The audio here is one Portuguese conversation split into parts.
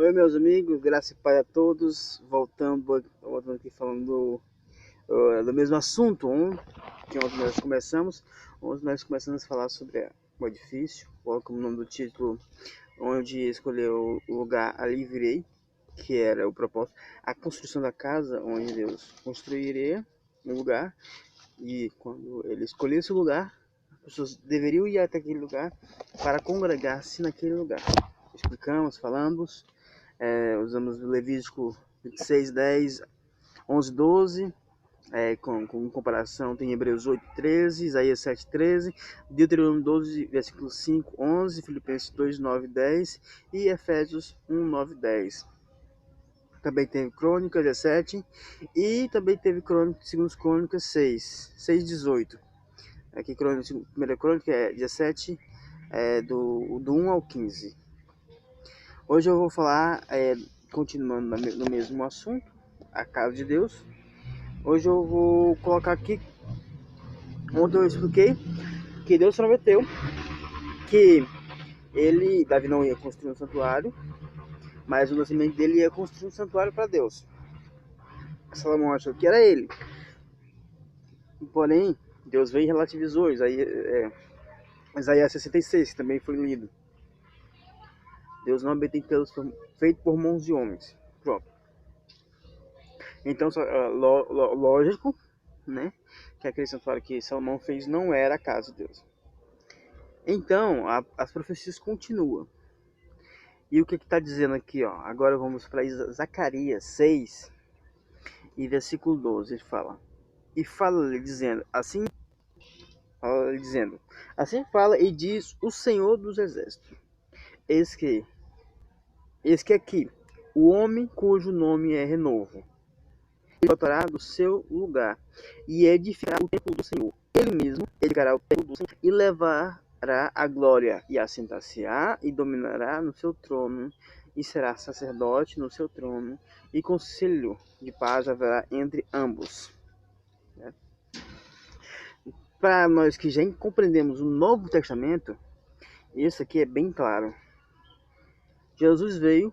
Oi, meus amigos, graça e paz a todos. Voltando aqui falando do mesmo assunto que ontem nós começamos. Ontem nós começamos a falar sobre o edifício, ou como o nome do título, onde escolheu o lugar ali virei, que era o propósito, a construção da casa onde Deus construiria um lugar. E quando ele escolheu esse lugar, as pessoas deveriam ir até aquele lugar para congregar-se naquele lugar. Explicamos, falamos. Usamos o Levítico 26, 10, 11, 12, com comparação tem Hebreus 8, 13, Isaías 7, 13, Deuteronômio 12, versículo 5, 11, Filipenses 2, 9, 10 e Efésios 1, 9, 10. Também teve Crônicas 17 e também teve Crônicas, 2 Crônicas 6, 6, 18. Aqui, primeira Crônica é 17, do 1 ao 15. Hoje eu vou falar, continuando no mesmo assunto, a casa de Deus. Hoje eu vou colocar aqui, onde eu expliquei que Deus prometeu que Davi não ia construir um santuário, mas o nascimento dele ia construir um santuário para Deus. Salomão achou que era ele. Porém, Deus veio e relativizou. Isaías 66, que também foi lido. Deus não habita em templos feitos por mãos de homens. Pronto. Então, lógico, né, que aquele santuário que Salomão fez não era a casa de Deus. Então, as profecias continuam. E o que está dizendo aqui, ó? Agora vamos para Zacarias 6 e versículo 12. Ele fala: E fala-lhe dizendo, assim fala e diz o Senhor dos Exércitos: Eis que aqui o homem cujo nome é Renovo, ele voltará do seu lugar e edificará o templo do Senhor. Ele mesmo edificará o templo do Senhor e levará a glória, e assentar-se-á e dominará no seu trono, e será sacerdote no seu trono, e conselho de paz haverá entre ambos. Para nós que já compreendemos o Novo Testamento, isso aqui é bem claro. Jesus veio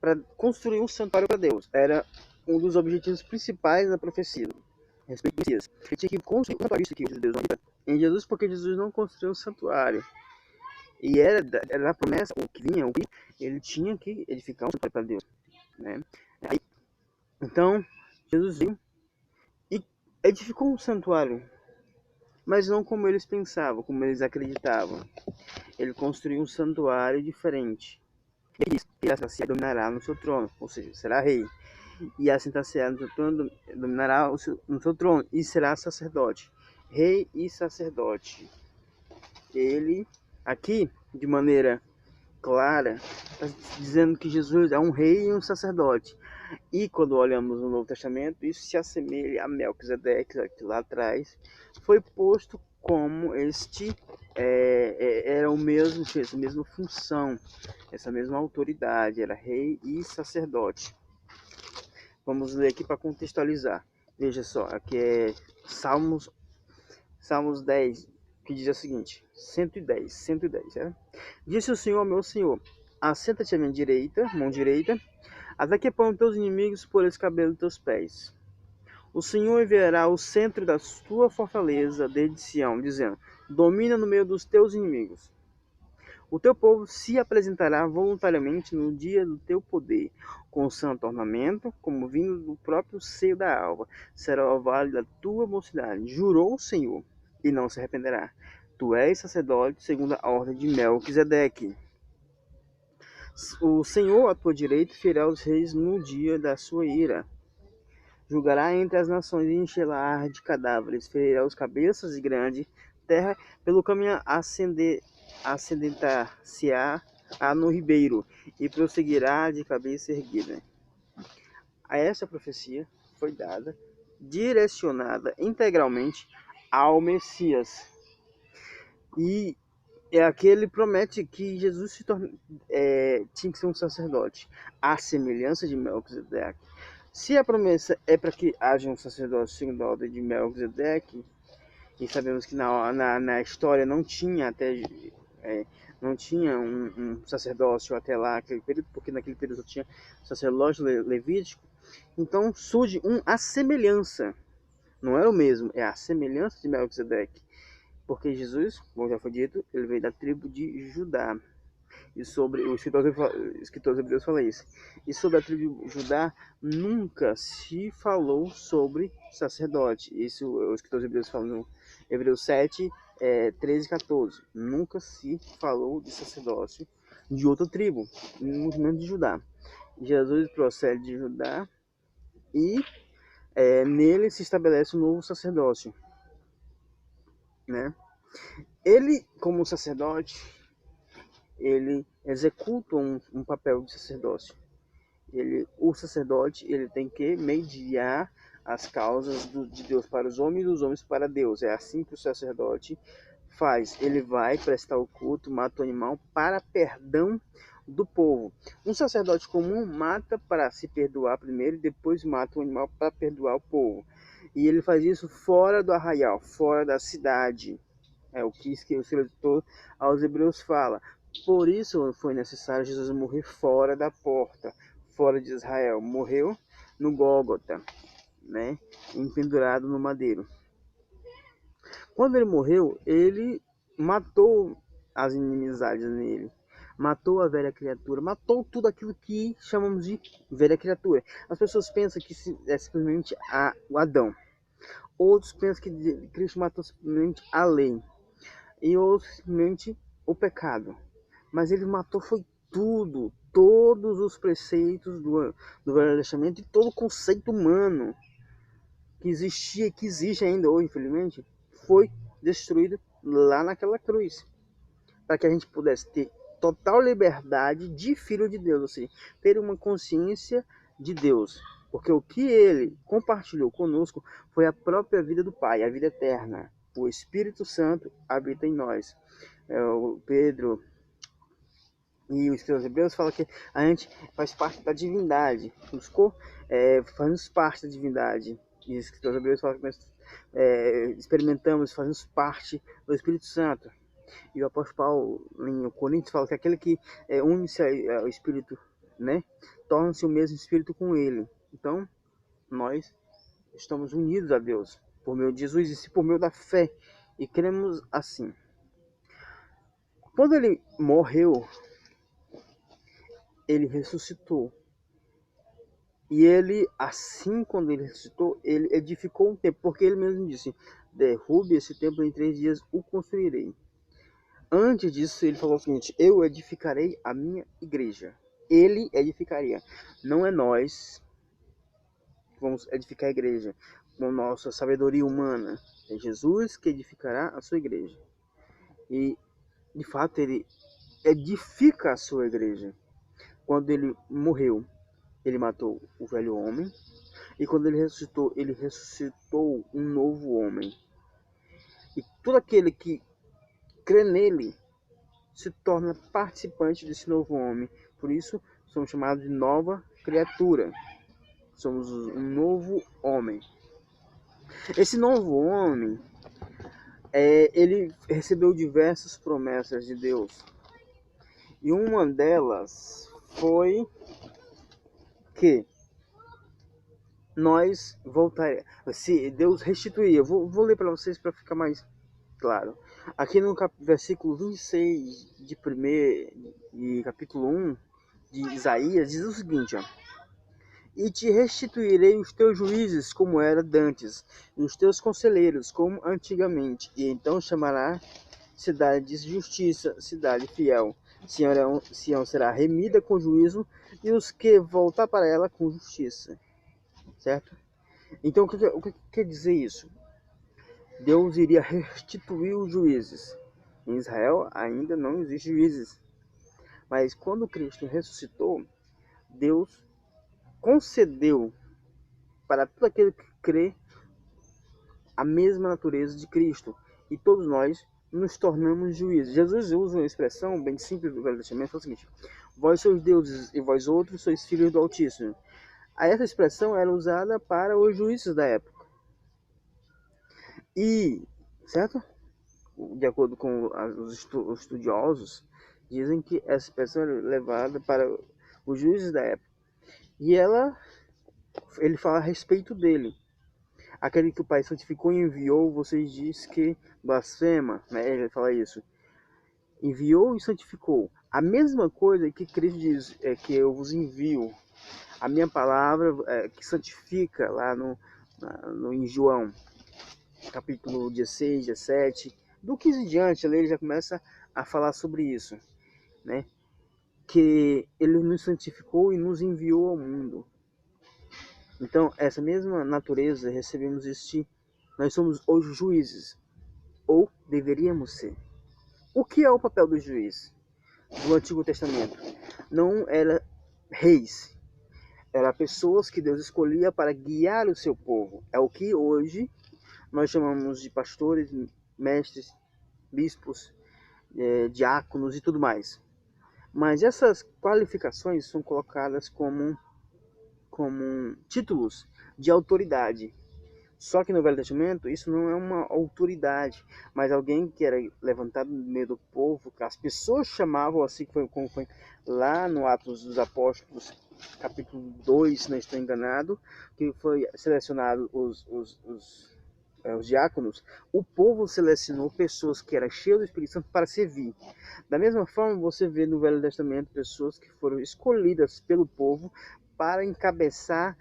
para construir um santuário para Deus. Era um dos objetivos principais da profecia. Respeito a Messias. Ele tinha que construir um santuário que Deus não em Jesus, porque Jesus não construiu um santuário. E era a promessa, o que vinha, ele tinha que edificar um santuário para Deus. Né? Então, Jesus veio e edificou um santuário, mas não como eles pensavam, como eles acreditavam. Ele construiu um santuário diferente. Ele disse que dominará no seu trono, ou seja, será rei. E assentar-se-á no seu trono, dominará no seu trono, e será sacerdote. Rei e sacerdote. Ele, aqui, de maneira clara, está dizendo que Jesus é um rei e um sacerdote. E quando olhamos no Novo Testamento, isso se assemelha a Melquisedeque, que lá atrás foi posto como era o mesmo, essa mesma função, essa mesma autoridade, era rei e sacerdote. Vamos ler aqui para contextualizar. Veja só, aqui é Salmos 10, que diz o seguinte, 110, é? Disse o Senhor, meu Senhor, assenta-te à minha direita, mão direita, até que ponham teus inimigos por esse cabelo dos teus pés. O Senhor enviará o centro da tua fortaleza desde Sião, dizendo, domina no meio dos teus inimigos. O teu povo se apresentará voluntariamente no dia do teu poder, com santo ornamento, como vindo do próprio seio da alva. Será o vale da tua mocidade. Jurou o Senhor, e não se arrependerá. Tu és sacerdote segundo a ordem de Melquisedeque. O Senhor à tua direita ferirá os reis no dia da sua ira. Julgará entre as nações e encherá de cadáveres. Ferirá os cabeças de grande terra, pelo caminho assentar-se-á no ribeiro, e prosseguirá de cabeça erguida. A essa profecia foi dada, direcionada integralmente ao Messias. E aqui ele promete que Jesus tinha que ser um sacerdote, à semelhança de Melquisedeque. Se a promessa é para que haja um sacerdote segundo a ordem de Melquisedeque, e sabemos que na história não tinha não tinha um sacerdócio até lá, aquele período, porque naquele período só tinha sacerdócio levítico. Então surge a semelhança, não é o mesmo, é a semelhança de Melquisedeque, porque Jesus, como já foi dito, ele veio da tribo de Judá. E sobre o escritor hebreus fala isso. E sobre a tribo de Judá nunca se falou sobre sacerdote. Isso o escritor hebreus fala no Hebreus 7, 13 e 14. Nunca se falou de sacerdócio de outra tribo, muito menos de Judá. Jesus procede de Judá e nele se estabelece um novo sacerdócio, né? Ele, como sacerdote, ele executa um papel de sacerdócio. O sacerdote ele tem que mediar as causas de Deus para os homens e dos homens para Deus. É assim que o sacerdote faz. Ele vai prestar o culto, mata o animal para perdão do povo. Um sacerdote comum mata para se perdoar primeiro e depois mata o animal para perdoar o povo. E ele faz isso fora do arraial, fora da cidade. É o que o escritor aos Hebreus fala. Por isso foi necessário Jesus morrer fora da porta, fora de Israel. Morreu no Gólgota, né? Empendurado no madeiro. Quando ele morreu, ele matou as inimizades nele. Matou a velha criatura, matou tudo aquilo que chamamos de velha criatura. As pessoas pensam que é simplesmente o Adão. Outros pensam que Cristo matou simplesmente a lei. E outros simplesmente o pecado. Mas ele matou foi tudo, todos os preceitos do Velho Testamento e todo o conceito humano que existia e que existe ainda hoje, infelizmente, foi destruído lá naquela cruz, para que a gente pudesse ter total liberdade de filho de Deus, ou seja, ter uma consciência de Deus, porque o que ele compartilhou conosco foi a própria vida do Pai, a vida eterna. O Espírito Santo habita em nós. O Pedro e os escritor hebreus fala que a gente faz parte da divindade, fazemos parte da divindade. E os escritores hebreus falam que nós experimentamos, fazemos parte do Espírito Santo. E o apóstolo Paulo, em Coríntios, fala que aquele que une-se ao Espírito, né, torna-se o mesmo Espírito com ele. Então, nós estamos unidos a Deus, por meio de Jesus e por meio da fé. E cremos assim. Quando ele morreu, ele ressuscitou. E ele, assim, quando ele ressuscitou, ele edificou um templo, porque ele mesmo disse, derrube esse templo em 3 dias, o construirei. Antes disso, ele falou o seguinte, eu edificarei a minha igreja. Ele edificaria. Não é nós que vamos edificar a igreja com nossa sabedoria humana. É Jesus que edificará a sua igreja. E, de fato, ele edifica a sua igreja. Quando ele morreu, ele matou o velho homem. E quando ele ressuscitou um novo homem. E todo aquele que crê nele se torna participante desse novo homem. Por isso, somos chamados de nova criatura. Somos um novo homem. Esse novo homem, ele recebeu diversas promessas de Deus. E uma delas foi que nós voltaríamos, se Deus restituir, eu vou ler para vocês para ficar mais claro. Aqui no versículo 26 de capítulo 1 de Isaías, diz o seguinte, ó. E te restituirei os teus juízes como era dantes, e os teus conselheiros como antigamente, e então chamará cidade de justiça, cidade fiel. Sião será remida com juízo, e os que voltar para ela com justiça. Certo? Então, o que quer dizer isso? Deus iria restituir os juízes. Em Israel ainda não existem juízes. Mas quando Cristo ressuscitou, Deus concedeu para todo aquele que crê a mesma natureza de Cristo. E todos nós nos tornamos juízes. Jesus usa uma expressão bem simples do Velho Testamento, é o seguinte: vós sois deuses e vós outros sois filhos do Altíssimo. Aí essa expressão era usada para os juízes da época. E, certo? De acordo com os estudiosos, Dizem que essa pessoa era levada para os juízes da época. E ele fala a respeito dele. Aquele que o Pai santificou e enviou, vocês diz que blasfema, né? Ele fala isso. Enviou e santificou. A mesma coisa que Cristo diz, é que eu vos envio. A minha palavra que santifica lá em João, capítulo 16, 17, do 15 em diante, ele já começa a falar sobre isso, né? Que ele nos santificou e nos enviou ao mundo. Então, essa mesma natureza recebemos nós somos os juízes, ou deveríamos ser. O que é o papel do juiz do Antigo Testamento? Não era reis, era pessoas que Deus escolhia para guiar o seu povo. É o que hoje nós chamamos de pastores, mestres, bispos, diáconos e tudo mais. Mas essas qualificações são colocadas como títulos de autoridade. Só que no Velho Testamento isso não é uma autoridade, mas alguém que era levantado no meio do povo, que as pessoas chamavam assim, como foi lá no Atos dos Apóstolos, capítulo 2, se não estou enganado, que foi selecionado os diáconos. O povo selecionou pessoas que eram cheias do Espírito Santo para servir. Da mesma forma, você vê no Velho Testamento pessoas que foram escolhidas pelo povo para encabeçar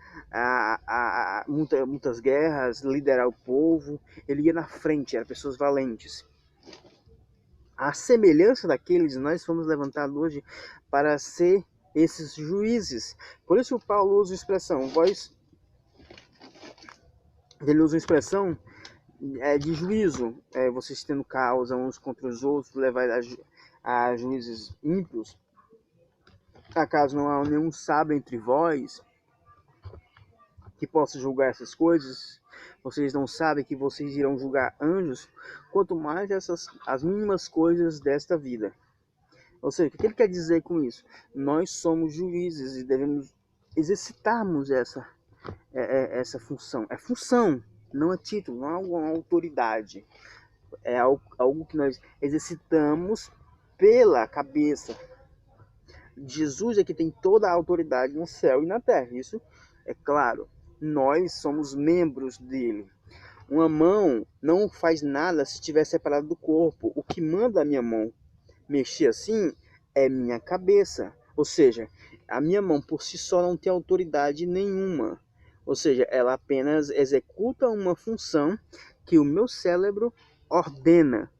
muitas guerras, liderar o povo. Ele ia na frente, eram pessoas valentes. A semelhança daqueles, nós fomos levantados hoje para ser esses juízes. Por isso o Paulo usa a expressão, ele usa a expressão de juízo, vocês tendo causa uns contra os outros, levar a juízes ímpios. Acaso não há nenhum sábio entre vós que possa julgar essas coisas? Vocês não sabem que vocês irão julgar anjos? Quanto mais as mínimas coisas desta vida. Ou seja, o que ele quer dizer com isso? Nós somos juízes e devemos exercitarmos essa função. É função, não é título, não é uma autoridade. É algo que nós exercitamos pela cabeça. Jesus é que tem toda a autoridade no céu e na terra. Isso é claro. Nós somos membros dele. Uma mão não faz nada se estiver separado do corpo. O que manda a minha mão mexer assim é minha cabeça. Ou seja, a minha mão por si só não tem autoridade nenhuma. Ou seja, ela apenas executa uma função que o meu cérebro ordena.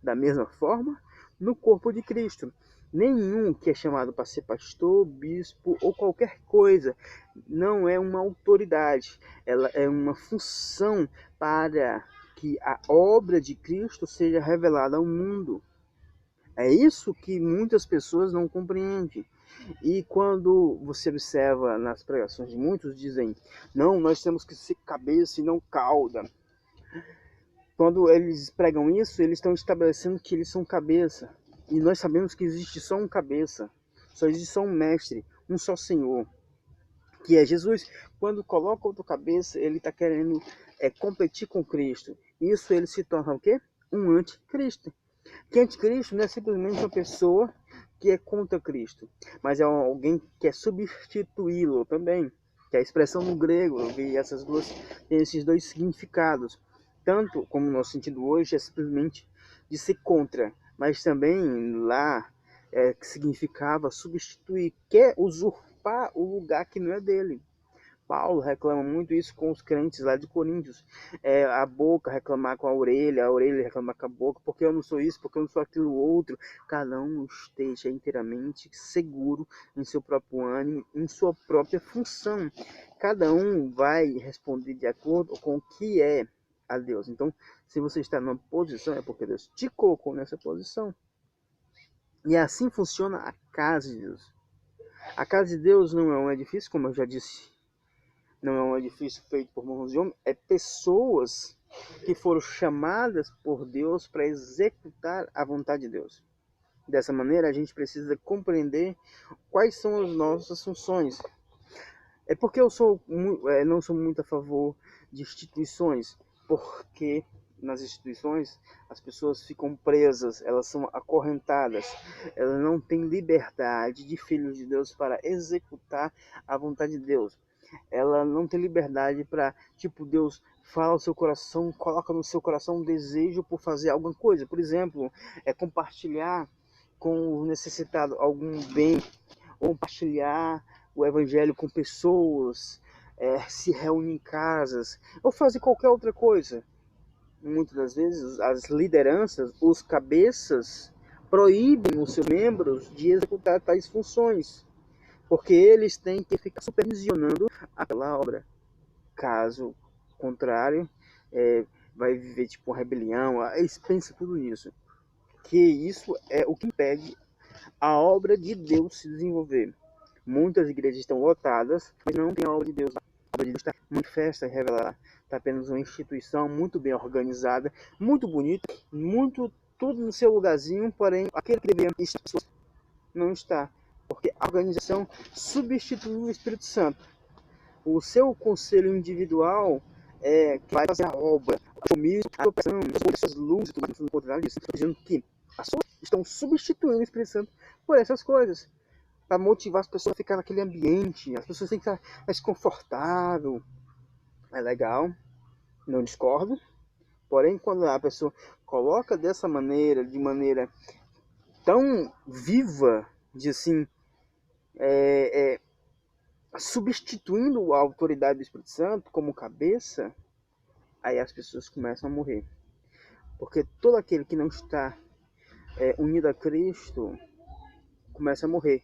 Da mesma forma, no corpo de Cristo. Nenhum que é chamado para ser pastor, bispo ou qualquer coisa não é uma autoridade. Ela é uma função para que a obra de Cristo seja revelada ao mundo. É isso que muitas pessoas não compreendem. E quando você observa nas pregações de muitos, dizem: não, nós temos que ser cabeça e não cauda. Quando eles pregam isso, eles estão estabelecendo que eles são cabeça. E nós sabemos que existe só um cabeça, só existe só um mestre, um só Senhor, que é Jesus. Quando coloca outra cabeça, ele está querendo competir com Cristo. Isso ele se torna o quê? Um anticristo. Que anticristo não é simplesmente uma pessoa que é contra Cristo, mas é alguém que quer substituí-lo também. Que é a expressão no grego, eu vi tem esses dois significados. Tanto como no sentido hoje é simplesmente de ser contra, mas também lá que significava substituir, quer usurpar o lugar que não é dele. Paulo reclama muito isso com os crentes lá de Coríntios. A boca reclamar com a orelha reclamar com a boca, porque eu não sou isso, porque eu não sou aquilo outro. Cada um esteja inteiramente seguro em seu próprio ânimo, em sua própria função. Cada um vai responder de acordo com o que é a Deus. Então, se você está numa posição, é porque Deus te colocou nessa posição. E assim funciona a casa de Deus. A casa de Deus não é um edifício, como eu já disse, não é um edifício feito por mãos de homem, é pessoas que foram chamadas por Deus para executar a vontade de Deus. Dessa maneira, a gente precisa compreender quais são as nossas funções. É porque eu não sou muito a favor de instituições, porque nas instituições, as pessoas ficam presas, elas são acorrentadas, elas não têm liberdade de filhos de Deus para executar a vontade de Deus. Ela não tem liberdade para, tipo, Deus fala ao seu coração, coloca no seu coração um desejo por fazer alguma coisa. Por exemplo, compartilhar com o necessitado algum bem, ou compartilhar o evangelho com pessoas, se reunir em casas, ou fazer qualquer outra coisa. Muitas das vezes as lideranças, os cabeças, proíbem os seus membros de executar tais funções, porque eles têm que ficar supervisionando aquela obra. Caso contrário, vai viver tipo uma rebelião. Eles pensam tudo nisso, que isso é o que impede a obra de Deus se desenvolver. Muitas igrejas estão lotadas, mas não tem a obra de Deus. A obra de Deus está manifesta e revelada. Está apenas uma instituição muito bem organizada, muito bonita, muito tudo no seu lugarzinho, porém aquele que deveria estar não está, porque a organização substitui o Espírito Santo. O seu conselho individual que vai fazer a obra, a comissão, a operação, as luzes, tudo mais, tudo mais, disso. Estou dizendo que as pessoas estão substituindo o Espírito Santo por essas coisas, para motivar as pessoas a ficar naquele ambiente. As pessoas têm que estar mais confortável. É legal, não discordo. Porém, quando a pessoa coloca dessa maneira, de maneira tão viva, de assim, substituindo a autoridade do Espírito Santo como cabeça, aí as pessoas começam a morrer. Porque todo aquele que não está unido a Cristo começa a morrer,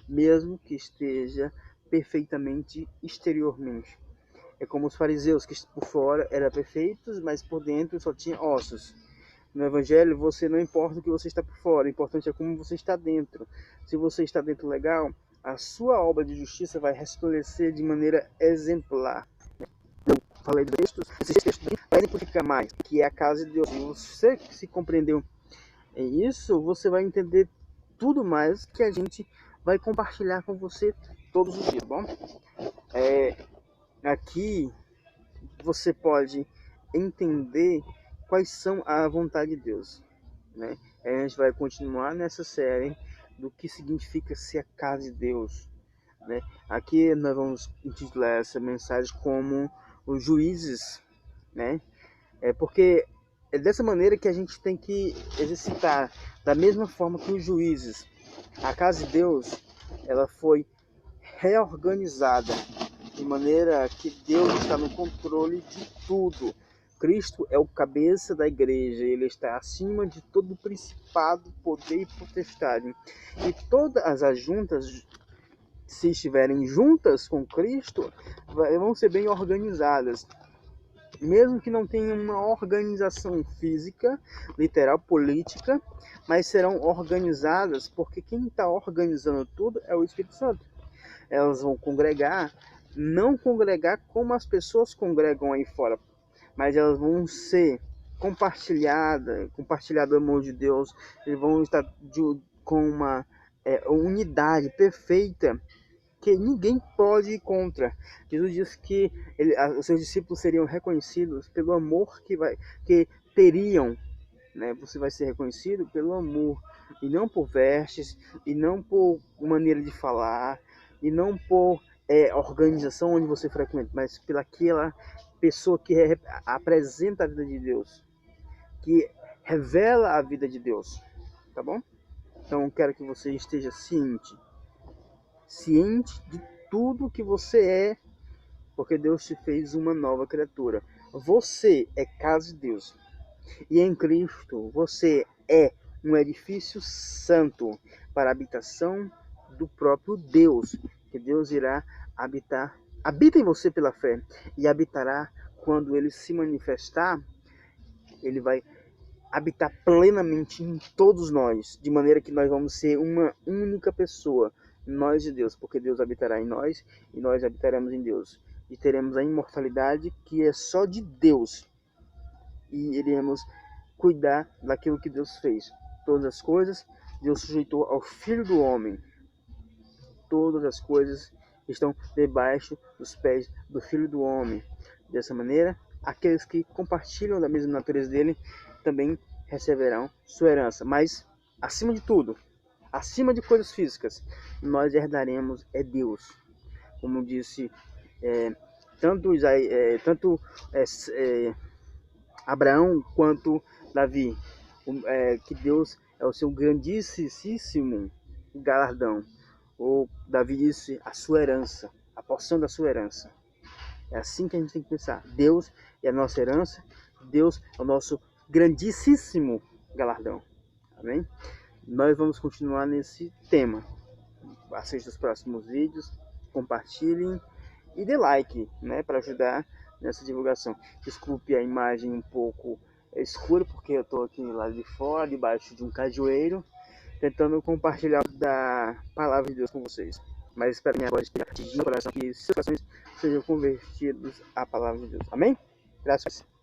mesmo que esteja perfeitamente exteriormente. É como os fariseus, que por fora eram perfeitos, mas por dentro só tinha ossos. No Evangelho, você não importa o que você está por fora, o importante é como você está dentro. Se você está dentro legal, a sua obra de justiça vai resplandecer de maneira exemplar. Eu falei de textos, esses textos vai exemplificar mais, que é a casa de Deus. E você que se compreendeu em isso, você vai entender tudo mais que a gente vai compartilhar com você todos os dias, bom? Aqui você pode entender quais são a vontade de Deus, né? A gente vai continuar nessa série do que significa ser a casa de Deus, né? Aqui nós vamos intitular essa mensagem como os juízes, né? Porque é dessa maneira que a gente tem que exercitar, da mesma forma que os juízes. A casa de Deus, ela foi reorganizada de maneira que Deus está no controle de tudo. Cristo é o cabeça da igreja, ele está acima de todo principado, poder e potestade. E todas as juntas, se estiverem juntas com Cristo, vão ser bem organizadas. Mesmo que não tenham uma organização física, literal, política, mas serão organizadas, porque quem está organizando tudo é o Espírito Santo. Elas vão congregar, não congregar como as pessoas congregam aí fora, mas elas vão ser compartilhado o amor de Deus, eles vão estar com uma unidade perfeita, que ninguém pode ir contra. Jesus diz que os seus discípulos seriam reconhecidos pelo amor que teriam, né? Você vai ser reconhecido pelo amor, e não por vestes, e não por maneira de falar, e não por organização onde você frequenta, mas pelaquela pessoa que apresenta a vida de Deus, que revela a vida de Deus, tá bom? Então eu quero que você esteja ciente de tudo que você é, porque Deus te fez uma nova criatura. Você é casa de Deus. E em Cristo você é um edifício santo para a habitação do próprio Deus, que Deus irá habitar. Habita em você pela fé e habitará quando ele se manifestar. Ele vai habitar plenamente em todos nós, de maneira que nós vamos ser uma única pessoa, nós e Deus, porque Deus habitará em nós e nós habitaremos em Deus. E teremos a imortalidade que é só de Deus. E iremos cuidar daquilo que Deus fez. Todas as coisas Deus sujeitou ao Filho do Homem. Todas as coisas estão debaixo dos pés do Filho do Homem. Dessa maneira, aqueles que compartilham da mesma natureza dele também receberão sua herança. Mas, acima de tudo, acima de coisas físicas, nós herdaremos Deus. Como disse tanto Abraão quanto Davi, que Deus é o seu grandíssimo galardão. Ou Davi disse a sua herança, a porção da sua herança. É assim que a gente tem que pensar. Deus é a nossa herança, Deus é o nosso grandíssimo galardão. Amém? Nós vamos continuar nesse tema. Assista os próximos vídeos, compartilhem e dê like, né, para ajudar nessa divulgação. Desculpe a imagem um pouco escura, porque eu estou aqui lá de fora, debaixo de um cajueiro, tentando compartilhar da palavra de Deus com vocês. Mas espero minha voz atingir o coração, que seus corações sejam convertidos à palavra de Deus. Amém? Graças a Deus.